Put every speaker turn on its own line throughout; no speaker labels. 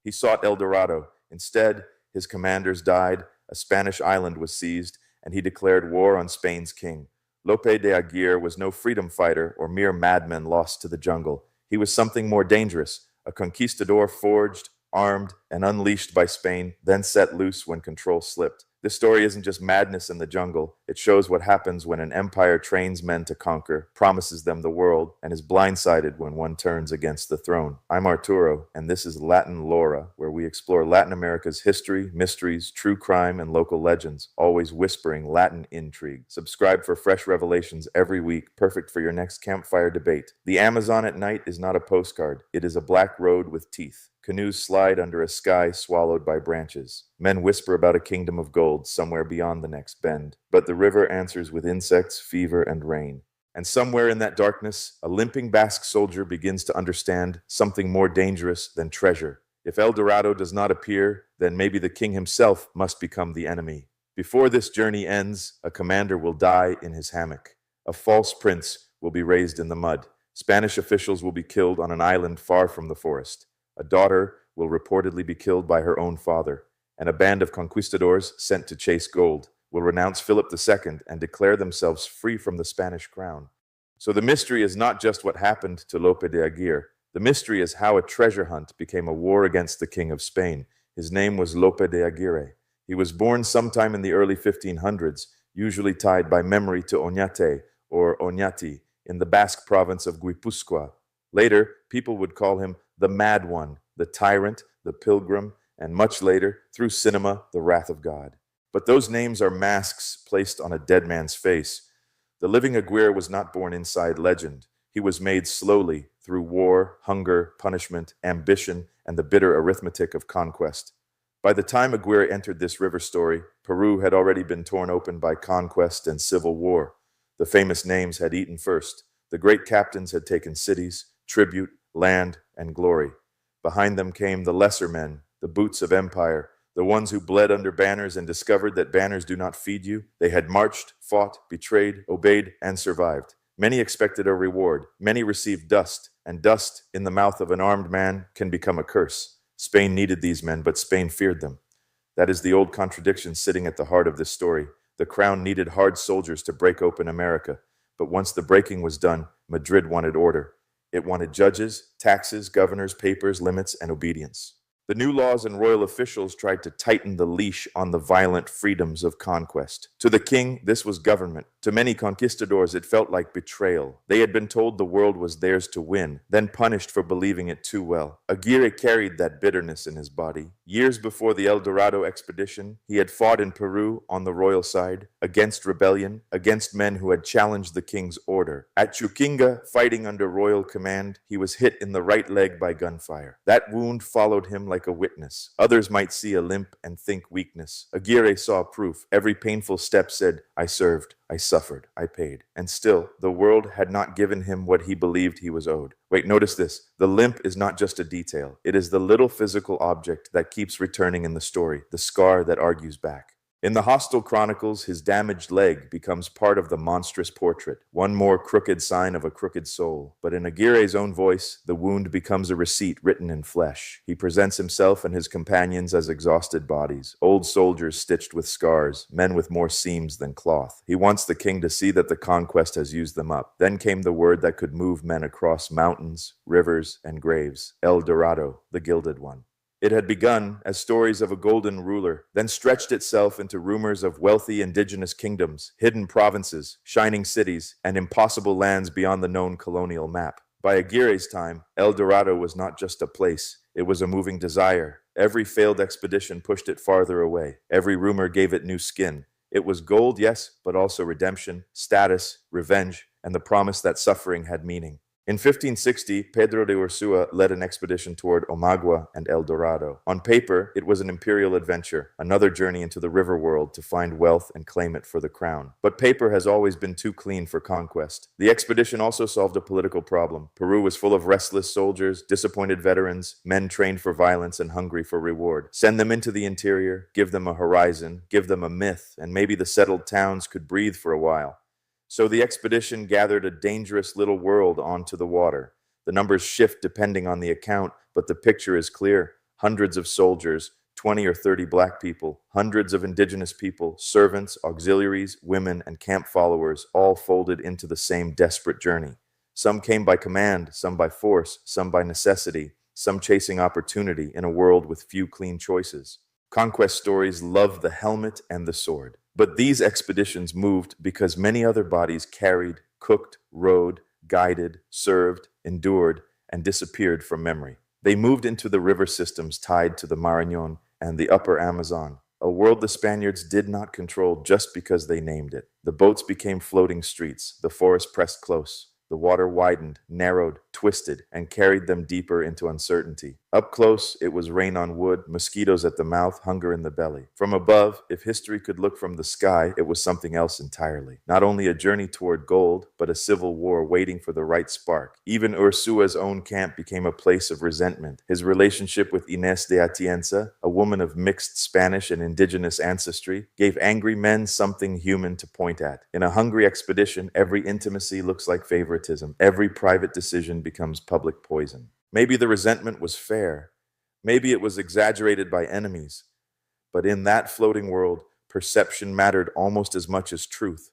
He sought El Dorado. Instead, his commanders died, a Spanish island was seized, and he declared war on Spain's king. Lope de Aguirre was no freedom fighter or mere madman lost to the jungle. He was something more dangerous, a conquistador forged, armed, and unleashed by Spain, then set loose when control slipped. This story isn't just madness in the jungle. It shows what happens when an empire trains men to conquer, promises them the world, and is blindsided when one turns against the throne. I'm Arturo, and this is Latin Lora, where we explore Latin America's history, mysteries, true crime, and local legends, always whispering Latin intrigue. Subscribe for fresh revelations every week, perfect for your next campfire debate. The Amazon at night is not a postcard. It is a black road with teeth. Canoes slide under a sky swallowed by branches. Men whisper about a kingdom of gold somewhere beyond the next bend. But the river answers with insects, fever, and rain. And somewhere in that darkness, a limping Basque soldier begins to understand something more dangerous than treasure. If El Dorado does not appear, then maybe the king himself must become the enemy. Before this journey ends, a commander will die in his hammock. A false prince will be raised in the mud. Spanish officials will be killed on an island far from the forest. A daughter will reportedly be killed by her own father, and a band of conquistadors sent to chase gold will renounce Philip II and declare themselves free from the Spanish crown. So the mystery is not just what happened to Lope de Aguirre. The mystery is how a treasure hunt became a war against the King of Spain. His name was Lope de Aguirre. He was born sometime in the early 1500s, usually tied by memory to Oñate or Oñati in the Basque province of Guipúzcoa. Later, people would call him the Mad One, the Tyrant, the Pilgrim, and much later, through cinema, the Wrath of God. But those names are masks placed on a dead man's face. The living Aguirre was not born inside legend. He was made slowly through war, hunger, punishment, ambition, and the bitter arithmetic of conquest. By the time Aguirre entered this river story, Peru had already been torn open by conquest and civil war. The famous names had eaten first. The great captains had taken cities, tribute, land, and glory. Behind them came the lesser men, the boots of empire, the ones who bled under banners and discovered that banners do not feed you. They had marched, fought, betrayed, obeyed, and survived. Many expected a reward. Many received dust, and dust in the mouth of an armed man can become a curse. Spain needed these men, but Spain feared them. That is the old contradiction sitting at the heart of this story. The crown needed hard soldiers to break open America, but once the breaking was done, Madrid wanted order. It wanted judges, taxes, governors, papers, limits, and obedience. The new laws and royal officials tried to tighten the leash on the violent freedoms of conquest. To the king, this was government. To many conquistadors, it felt like betrayal. They had been told the world was theirs to win, then punished for believing it too well. Aguirre carried that bitterness in his body. Years before the El Dorado expedition, he had fought in Peru on the royal side, against rebellion, against men who had challenged the king's order. At Chuquinga, fighting under royal command, he was hit in the right leg by gunfire. That wound followed him like a witness. Others might see a limp and think weakness. Aguirre saw proof. Every painful step said, I served, I suffered, I paid. And still, the world had not given him what he believed he was owed. Wait, notice this. The limp is not just a detail. It is the little physical object that keeps returning in the story, the scar that argues back. In the hostile chronicles, his damaged leg becomes part of the monstrous portrait, one more crooked sign of a crooked soul. But in Aguirre's own voice, the wound becomes a receipt written in flesh. He presents himself and his companions as exhausted bodies, old soldiers stitched with scars, men with more seams than cloth. He wants the king to see that the conquest has used them up. Then came the word that could move men across mountains, rivers, and graves: El Dorado, the Gilded One. It had begun as stories of a golden ruler, then stretched itself into rumors of wealthy indigenous kingdoms, hidden provinces, shining cities, and impossible lands beyond the known colonial map. By Aguirre's time, El Dorado was not just a place, it was a moving desire. Every failed expedition pushed it farther away. Every rumor gave it new skin. It was gold, yes, but also redemption, status, revenge, and the promise that suffering had meaning. In 1560, Pedro de Ursua led an expedition toward Omagua and El Dorado. On paper, it was an imperial adventure, another journey into the river world to find wealth and claim it for the crown. But paper has always been too clean for conquest. The expedition also solved a political problem. Peru was full of restless soldiers, disappointed veterans, men trained for violence and hungry for reward. Send them into the interior, give them a horizon, give them a myth, and maybe the settled towns could breathe for a while. So the expedition gathered a dangerous little world onto the water. The numbers shift depending on the account, but the picture is clear. hundreds of soldiers, 20 or 30 black people, hundreds of indigenous people, servants, auxiliaries, women, and camp followers, all folded into the same desperate journey. Some came by command, some by force, some by necessity, some chasing opportunity in a world with few clean choices. Conquest stories love the helmet and the sword. But these expeditions moved because many other bodies carried, cooked, rode, guided, served, endured, and disappeared from memory. They moved into the river systems tied to the Marañón and the upper Amazon, a world the Spaniards did not control just because they named it. The boats became floating streets, the forest pressed close. The water widened, narrowed, twisted, and carried them deeper into uncertainty. Up close, it was rain on wood, mosquitoes at the mouth, hunger in the belly. From above, if history could look from the sky, it was something else entirely. Not only a journey toward gold, but a civil war waiting for the right spark. Even Ursua's own camp became a place of resentment. His relationship with Inés de Atienza, a woman of mixed Spanish and indigenous ancestry, gave angry men something human to point at. In a hungry expedition, every intimacy looks like favoritism. Every private decision becomes public poison. Maybe the resentment was fair. Maybe it was exaggerated by enemies. But in that floating world, perception mattered almost as much as truth.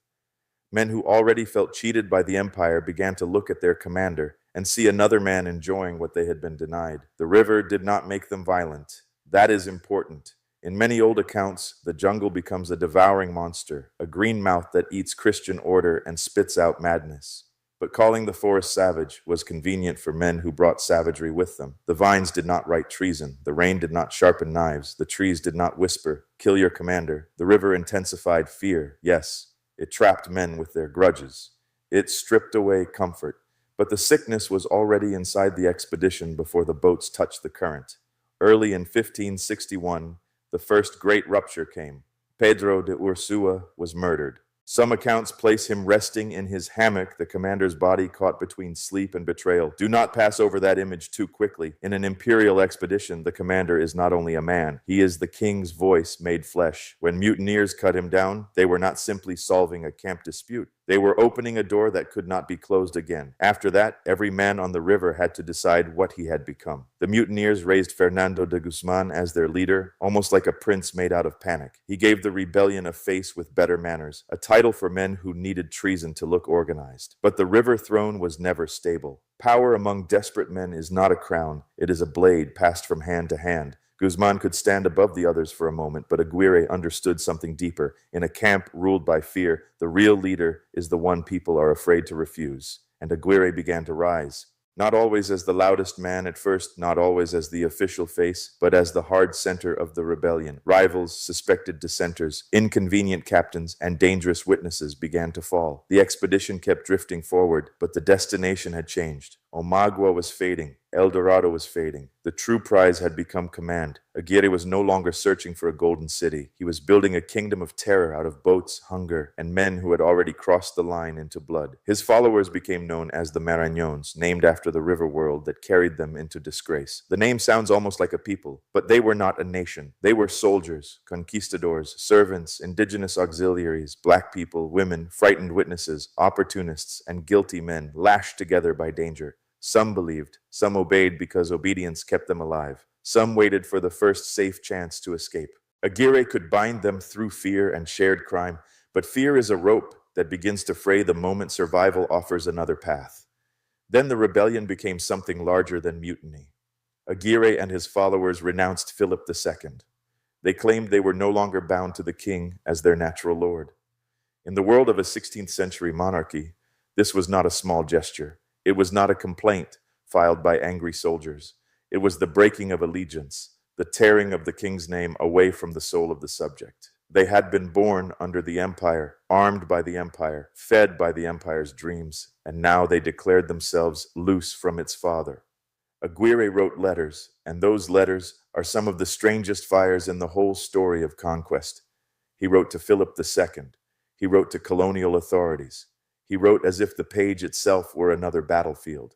Men who already felt cheated by the empire began to look at their commander and see another man enjoying what they had been denied. The river did not make them violent. That is important. In many old accounts, the jungle becomes a devouring monster, a green mouth that eats Christian order and spits out madness. But calling the forest savage was convenient for men who brought savagery with them. The vines did not write treason. The rain did not sharpen knives. The trees did not whisper, "Kill your commander." The river intensified fear. Yes, it trapped men with their grudges. It stripped away comfort. But the sickness was already inside the expedition before the boats touched the current. Early in 1561, the first great rupture came. Pedro de Ursua was murdered. Some accounts place him resting in his hammock, the commander's body caught between sleep and betrayal. Do not pass over that image too quickly. In an imperial expedition, the commander is not only a man, he is the king's voice made flesh. When mutineers cut him down, they were not simply solving a camp dispute. They were opening a door that could not be closed again. After that, every man on the river had to decide what he had become. The mutineers raised Fernando de Guzman as their leader, almost like a prince made out of panic. He gave the rebellion a face with better manners, a title for men who needed treason to look organized. But the river throne was never stable. Power among desperate men is not a crown, it is a blade passed from hand to hand. Guzman could stand above the others for a moment, but Aguirre understood something deeper. In a camp ruled by fear, the real leader is the one people are afraid to refuse. And Aguirre began to rise. Not always as the loudest man at first, not always as the official face, but as the hard center of the rebellion. Rivals, suspected dissenters, inconvenient captains, and dangerous witnesses began to fall. The expedition kept drifting forward, but the destination had changed. Omagua was fading. El Dorado was fading. The true prize had become command. Aguirre was no longer searching for a golden city. He was building a kingdom of terror out of boats, hunger, and men who had already crossed the line into blood. His followers became known as the Marañones, named after the river world that carried them into disgrace. The name sounds almost like a people, but they were not a nation. They were soldiers, conquistadors, servants, indigenous auxiliaries, black people, women, frightened witnesses, opportunists, and guilty men lashed together by danger. Some believed, some obeyed because obedience kept them alive. Some waited for the first safe chance to escape. Aguirre could bind them through fear and shared crime, but fear is a rope that begins to fray the moment survival offers another path. Then the rebellion became something larger than mutiny. Aguirre and his followers renounced Philip II. They claimed they were no longer bound to the king as their natural lord. In the world of a 16th century monarchy, this was not a small gesture. It was not a complaint filed by angry soldiers. It was the breaking of allegiance, the tearing of the king's name away from the soul of the subject. They had been born under the empire, armed by the empire, fed by the empire's dreams, and now they declared themselves loose from its father. Aguirre wrote letters, and those letters are some of the strangest fires in the whole story of conquest. He wrote to Philip II. He wrote to colonial authorities. He wrote as if the page itself were another battlefield.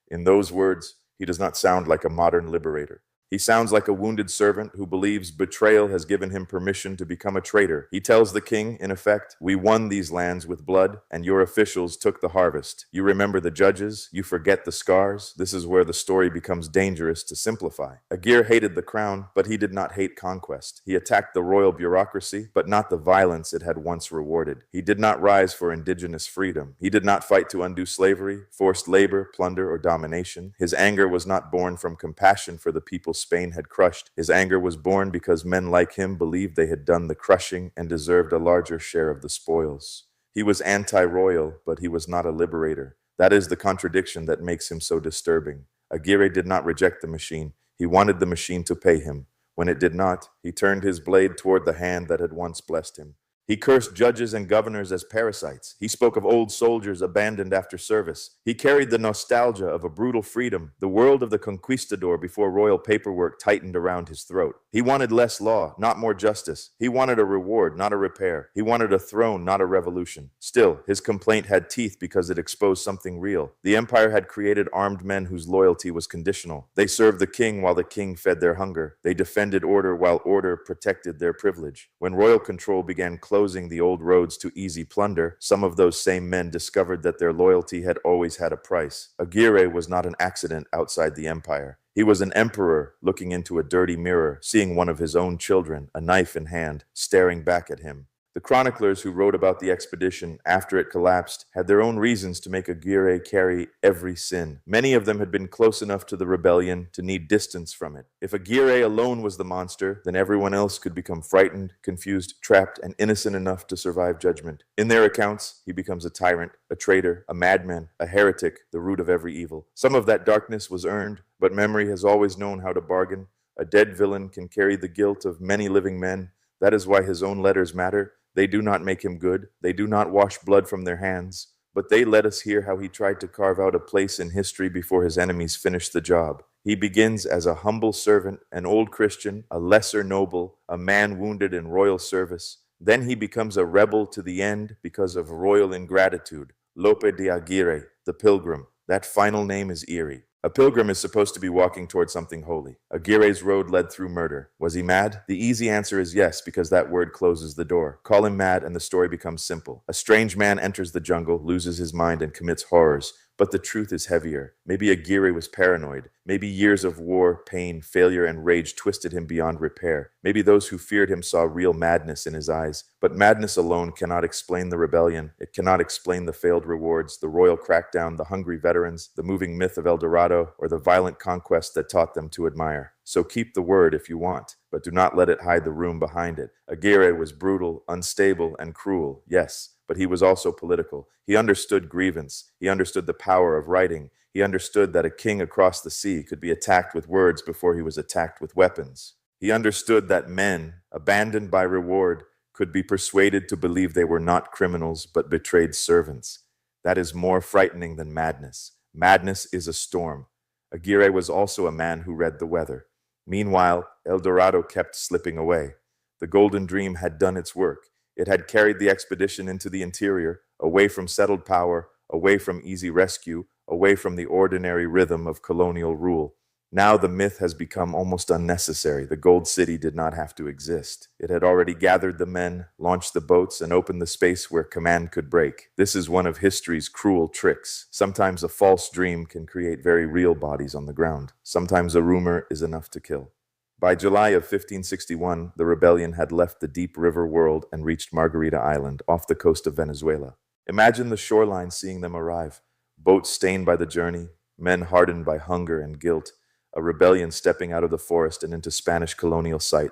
In those words, he does not sound like a modern liberator, He sounds like a wounded servant who believes betrayal has given him permission to become a traitor. He tells the king, in effect, "We won these lands with blood, and your officials took the harvest. You remember the judges, you forget the scars." This is where the story becomes dangerous to simplify. Aguirre hated the crown, but he did not hate conquest. He attacked the royal bureaucracy, but not the violence it had once rewarded. He did not rise for indigenous freedom. He did not fight to undo slavery, forced labor, plunder, or domination. His anger was not born from compassion for the people Spain had crushed. His anger was born because men like him believed they had done the crushing and deserved a larger share of the spoils. He was anti-royal, but he was not a liberator. That is the contradiction that makes him so disturbing. Aguirre did not reject the machine. He wanted the machine to pay him. When it did not, he turned his blade toward the hand that had once blessed him. He cursed judges and governors as parasites. He spoke of old soldiers abandoned after service. He carried the nostalgia of a brutal freedom, the world of the conquistador before royal paperwork tightened around his throat. He wanted less law, not more justice. He wanted a reward, not a repair. He wanted a throne, not a revolution. Still, his complaint had teeth because it exposed something real. The empire had created armed men whose loyalty was conditional. They served the king while the king fed their hunger. They defended order while order protected their privilege. When royal control began closing the old roads to easy plunder, some of those same men discovered that their loyalty had always had a price. Aguirre was not an accident outside the empire. He was an emperor looking into a dirty mirror, seeing one of his own children, a knife in hand, staring back at him. The chroniclers who wrote about the expedition after it collapsed had their own reasons to make Aguirre carry every sin. Many of them had been close enough to the rebellion to need distance from it. If Aguirre alone was the monster, then everyone else could become frightened, confused, trapped, and innocent enough to survive judgment. In their accounts, he becomes a tyrant, a traitor, a madman, a heretic, the root of every evil. Some of that darkness was earned, but memory has always known how to bargain. A dead villain can carry the guilt of many living men. That is why his own letters matter. They do not make him good. They do not wash blood from their hands. But they let us hear how he tried to carve out a place in history before his enemies finished the job. He begins as a humble servant, an old Christian, a lesser noble, a man wounded in royal service. Then he becomes a rebel to the end because of royal ingratitude. Lope de Aguirre, the pilgrim. That final name is eerie. A pilgrim is supposed to be walking toward something holy. Aguirre's road led through murder. Was he mad? The easy answer is yes, because that word closes the door. Call him mad and the story becomes simple. A strange man enters the jungle, loses his mind, and commits horrors. But the truth is heavier. Maybe Aguirre was paranoid. Maybe years of war, pain, failure, and rage twisted him beyond repair. Maybe those who feared him saw real madness in his eyes. But madness alone cannot explain the rebellion. It cannot explain the failed rewards, the royal crackdown, the hungry veterans, the moving myth of El Dorado, or the violent conquest that taught them to admire. So keep the word if you want, but do not let it hide the room behind it. Aguirre was brutal, unstable, and cruel, yes, but he was also political. He understood grievance. He understood the power of writing. He understood that a king across the sea could be attacked with words before he was attacked with weapons. He understood that men, abandoned by reward, could be persuaded to believe they were not criminals but betrayed servants. That is more frightening than madness. Madness is a storm. Aguirre was also a man who read the weather. Meanwhile, El Dorado kept slipping away. The Golden Dream had done its work. It had carried the expedition into the interior, away from settled power, away from easy rescue, away from the ordinary rhythm of colonial rule. Now the myth has become almost unnecessary. The Gold City did not have to exist. It had already gathered the men, launched the boats, and opened the space where command could break. This is one of history's cruel tricks. Sometimes a false dream can create very real bodies on the ground. Sometimes a rumor is enough to kill. By July of 1561, the rebellion had left the deep river world and reached Margarita Island, off the coast of Venezuela. Imagine the shoreline seeing them arrive. Boats stained by the journey, men hardened by hunger and guilt, a rebellion stepping out of the forest and into Spanish colonial sight.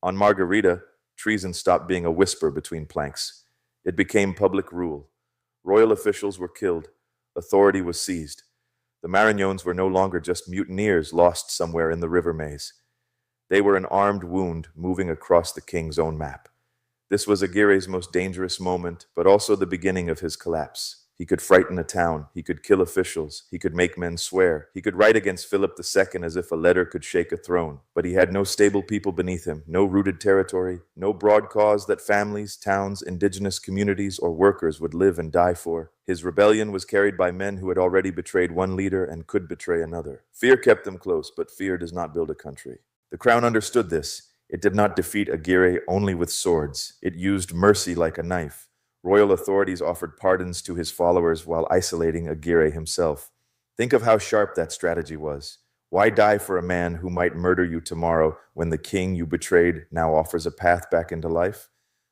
On Margarita, treason stopped being a whisper between planks. It became public rule. Royal officials were killed. Authority was seized. The Marañones were no longer just mutineers lost somewhere in the river maze. They were an armed wound moving across the king's own map. This was Aguirre's most dangerous moment, but also the beginning of his collapse. He could frighten a town. He could kill officials. He could make men swear. He could write against Philip II as if a letter could shake a throne. But he had no stable people beneath him, no rooted territory, no broad cause that families, towns, indigenous communities, or workers would live and die for. His rebellion was carried by men who had already betrayed one leader and could betray another. Fear kept them close, but fear does not build a country. The crown understood this. It did not defeat Aguirre only with swords. It used mercy like a knife. Royal authorities offered pardons to his followers while isolating Aguirre himself. Think of how sharp that strategy was. Why die for a man who might murder you tomorrow when the king you betrayed now offers a path back into life?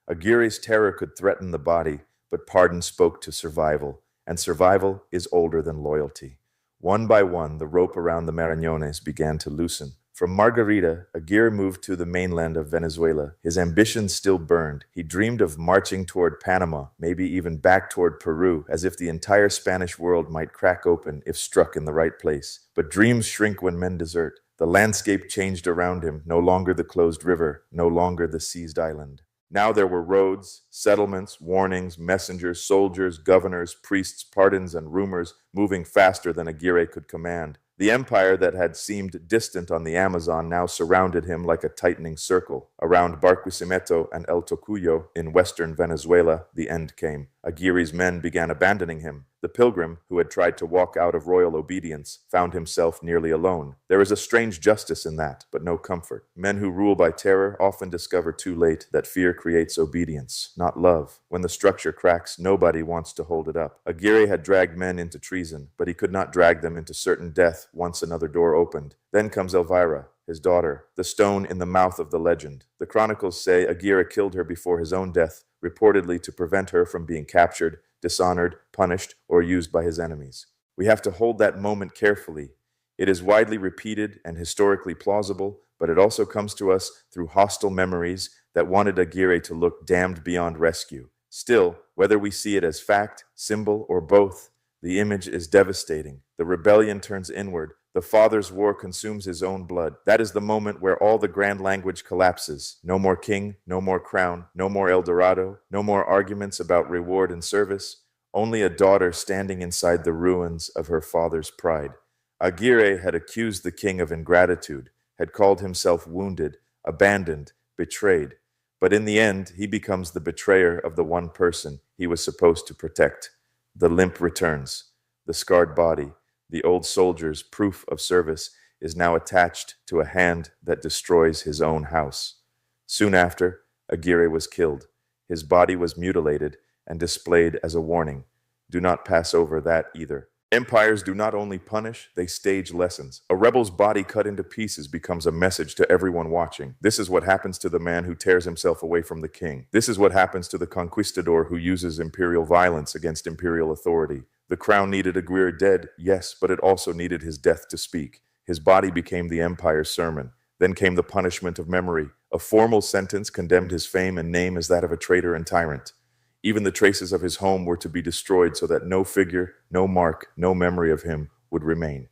Aguirre's terror could threaten the body, but pardon spoke to survival, and survival is older than loyalty. One by one, the rope around the Marañones began to loosen. From Margarita, Aguirre moved to the mainland of Venezuela. His ambitions still burned. He dreamed of marching toward Panama, maybe even back toward Peru, as if the entire Spanish world might crack open if struck in the right place. But dreams shrink when men desert. The landscape changed around him, no longer the closed river, no longer the seized island. Now there were roads, settlements, warnings, messengers, soldiers, governors, priests, pardons, and rumors moving faster than Aguirre could command. The empire that had seemed distant on the Amazon now surrounded him like a tightening circle. Around Barquisimeto and El Tocuyo in western Venezuela, the end came. Aguirre's men began abandoning him. The pilgrim, who had tried to walk out of royal obedience, found himself nearly alone. There is a strange justice in that, but no comfort. Men who rule by terror often discover too late that fear creates obedience, not love. When the structure cracks, nobody wants to hold it up. Aguirre had dragged men into treason, but he could not drag them into certain death once another door opened. Then comes Elvira, his daughter, the stone in the mouth of the legend. The chronicles say Aguirre killed her before his own death, reportedly to prevent her from being captured, dishonored, punished, or used by his enemies. We have to hold that moment carefully. It is widely repeated and historically plausible, but it also comes to us through hostile memories that wanted Aguirre to look damned beyond rescue. Still, whether we see it as fact, symbol, or both, the image is devastating. The rebellion turns inward. The father's war consumes his own blood. That is the moment where all the grand language collapses. No more king, no more crown, no more El Dorado, no more arguments about reward and service. Only a daughter standing inside the ruins of her father's pride. Aguirre had accused the king of ingratitude, had called himself wounded, abandoned, betrayed. But in the end, he becomes the betrayer of the one person he was supposed to protect. The limp returns, the scarred body. The old soldier's proof of service is now attached to a hand that destroys his own house. Soon after, Aguirre was killed. His body was mutilated and displayed as a warning. Do not pass over that either. Empires do not only punish, they stage lessons. A rebel's body cut into pieces becomes a message to everyone watching. This is what happens to the man who tears himself away from the king. This is what happens to the conquistador who uses imperial violence against imperial authority. The crown needed Aguirre dead, yes, but it also needed his death to speak. His body became the empire's sermon. Then came the punishment of memory. A formal sentence condemned his fame and name as that of a traitor and tyrant. Even the traces of his home were to be destroyed so that no figure, no mark, no memory of him would remain.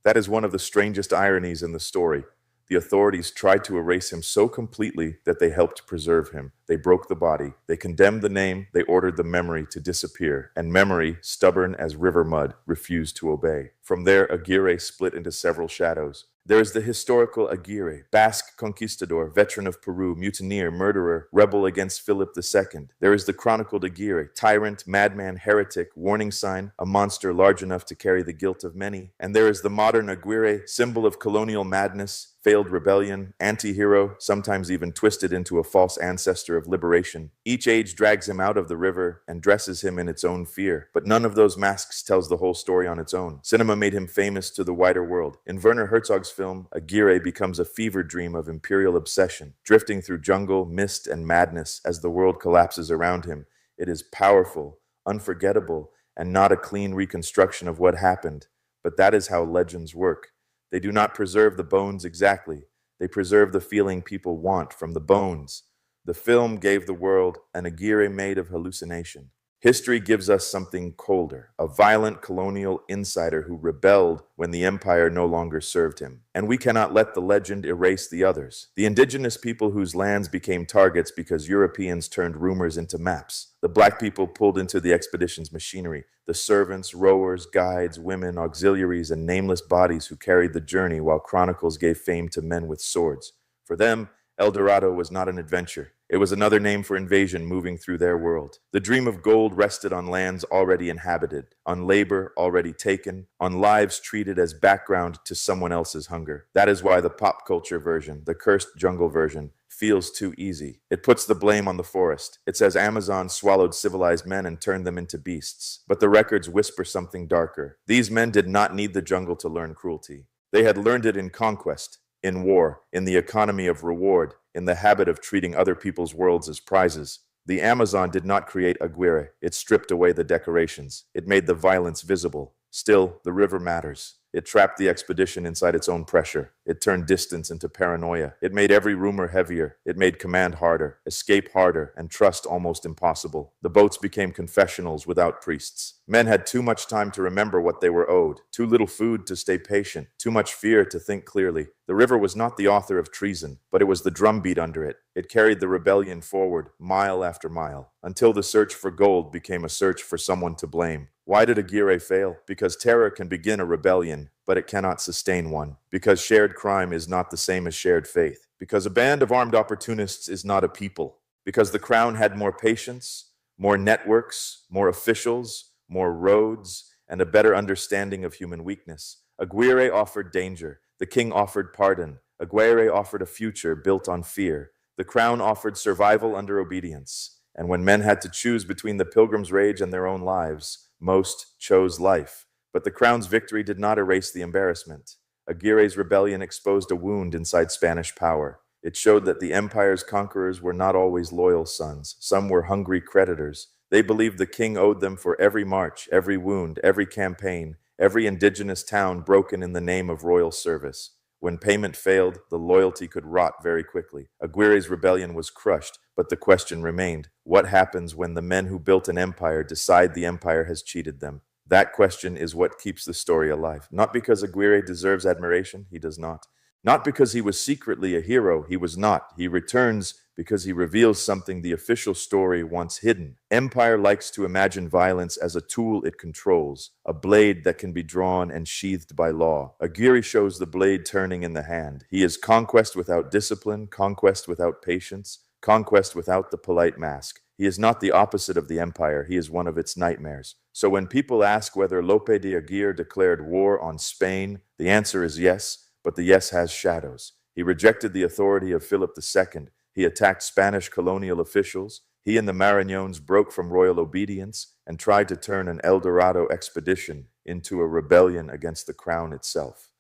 That is one of the strangest ironies in the story. The authorities tried to erase him so completely that they helped preserve him. They broke the body. They condemned the name. They ordered the memory to disappear. And memory, stubborn as river mud, refused to obey. From there, Aguirre split into several shadows. There is the historical Aguirre, Basque conquistador, veteran of Peru, mutineer, murderer, rebel against Philip II. There is the chronicled Aguirre, tyrant, madman, heretic, warning sign, a monster large enough to carry the guilt of many. And there is the modern Aguirre, symbol of colonial madness, failed rebellion, anti-hero, sometimes even twisted into a false ancestor of liberation. Each age drags him out of the river and dresses him in its own fear. But none of those masks tells the whole story on its own. Cinema made him famous to the wider world. In Werner Herzog's film, Aguirre becomes a fever dream of imperial obsession, drifting through jungle, mist, and madness as the world collapses around him. It is powerful, unforgettable, and not a clean reconstruction of what happened. But that is how legends work. They do not preserve the bones exactly. They preserve the feeling people want from the bones. The film gave the world an Aguirre made of hallucination. History gives us something colder, a violent colonial insider who rebelled when the empire no longer served him. And we cannot let the legend erase the others. The indigenous people whose lands became targets because Europeans turned rumors into maps. The black people pulled into the expedition's machinery. The servants, rowers, guides, women, auxiliaries, and nameless bodies who carried the journey while chronicles gave fame to men with swords. For them, El Dorado was not an adventure. It was another name for invasion moving through their world. The dream of gold rested on lands already inhabited, on labor already taken, on lives treated as background to someone else's hunger. That is why the pop culture version, the cursed jungle version, feels too easy. It puts the blame on the forest. It says Amazon swallowed civilized men and turned them into beasts. But the records whisper something darker. These men did not need the jungle to learn cruelty. They had learned it in conquest, in war, in the economy of reward, in the habit of treating other people's worlds as prizes. The Amazon did not create Aguirre. It stripped away the decorations. It made the violence visible. Still, the river matters. It trapped the expedition inside its own pressure. It turned distance into paranoia. It made every rumor heavier. It made command harder, escape harder, and trust almost impossible. The boats became confessionals without priests. Men had too much time to remember what they were owed, too little food to stay patient, too much fear to think clearly. The river was not the author of treason, but it was the drumbeat under it. It carried the rebellion forward, mile after mile, until the search for gold became a search for someone to blame. Why did Aguirre fail? Because terror can begin a rebellion, but it cannot sustain one. Because shared crime is not the same as shared faith. Because a band of armed opportunists is not a people. Because the crown had more patience, more networks, more officials, more roads, and a better understanding of human weakness. Aguirre offered danger. The king offered pardon. Aguirre offered a future built on fear. The crown offered survival under obedience. And when men had to choose between the pilgrim's rage and their own lives, most chose life. But the crown's victory did not erase the embarrassment. Aguirre's rebellion exposed a wound inside Spanish power. It showed that the empire's conquerors were not always loyal sons. Some were hungry creditors. They believed the king owed them for every march, every wound, every campaign, every indigenous town broken in the name of royal service. When payment failed, the loyalty could rot very quickly. Aguirre's rebellion was crushed, but the question remained: what happens when the men who built an empire decide the empire has cheated them? That question is what keeps the story alive. Not because Aguirre deserves admiration, he does not. Not because he was secretly a hero, he was not. He returns because he reveals something the official story once hidden. Empire likes to imagine violence as a tool it controls, a blade that can be drawn and sheathed by law. Aguirre shows the blade turning in the hand. He is conquest without discipline, conquest without patience, conquest without the polite mask. He is not the opposite of the empire, he is one of its nightmares. So when people ask whether Lope de Aguirre declared war on Spain, the answer is yes, but the yes has shadows. He rejected the authority of Philip II. He attacked Spanish colonial officials. He and the Marañones broke from royal obedience and tried to turn an El Dorado expedition into a rebellion against the crown itself.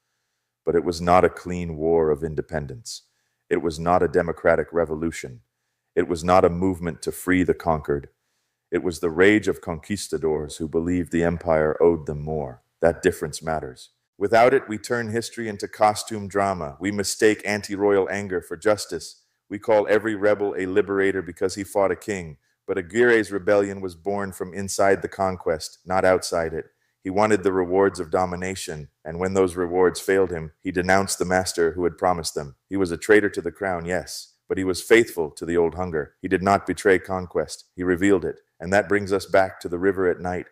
But it was not a clean war of independence. It was not a democratic revolution. It was not a movement to free the conquered. It was the rage of conquistadors who believed the empire owed them more. That difference matters. Without it, we turn history into costume drama. We mistake anti-royal anger for justice. We call every rebel a liberator because he fought a king. But Aguirre's rebellion was born from inside the conquest, not outside it. He wanted the rewards of domination, and when those rewards failed him, he denounced the master who had promised them. He was a traitor to the crown, yes, but he was faithful to the old hunger. He did not betray conquest. He revealed it. And that brings us back to the river at night.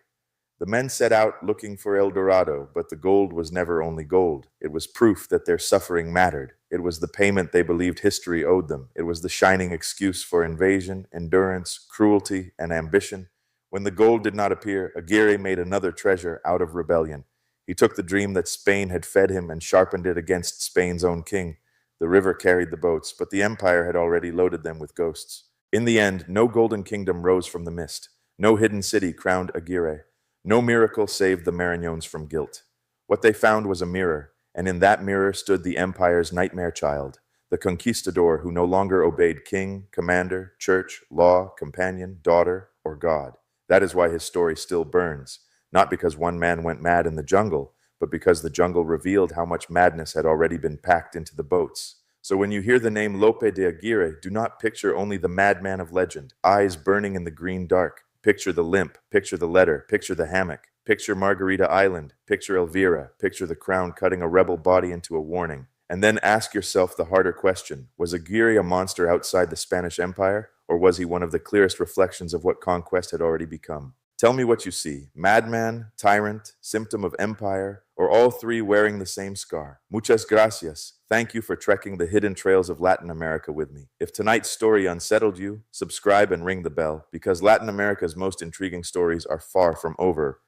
The men set out looking for El Dorado, but the gold was never only gold. It was proof that their suffering mattered. It was the payment they believed history owed them. It was the shining excuse for invasion, endurance, cruelty, and ambition. When the gold did not appear, Aguirre made another treasure out of rebellion. He took the dream that Spain had fed him and sharpened it against Spain's own king. The river carried the boats, but the empire had already loaded them with ghosts. In the end, no golden kingdom rose from the mist. No hidden city crowned Aguirre. No miracle saved the Marañones from guilt. What they found was a mirror, and in that mirror stood the empire's nightmare child, the conquistador who no longer obeyed king, commander, church, law, companion, daughter, or God. That is why his story still burns, not because one man went mad in the jungle, but because the jungle revealed how much madness had already been packed into the boats. So when you hear the name Lope de Aguirre, do not picture only the madman of legend, eyes burning in the green dark. Picture the limp, picture the letter, picture the hammock, picture Margarita Island, picture Elvira, picture the crown cutting a rebel body into a warning. And then ask yourself the harder question: was Aguirre a monster outside the Spanish Empire, or was he one of the clearest reflections of what conquest had already become? Tell me what you see: madman, tyrant, symptom of empire, or all three wearing the same scar. Muchas gracias. Thank you for trekking the hidden trails of Latin America with me. If tonight's story unsettled you, subscribe and ring the bell, because Latin America's most intriguing stories are far from over.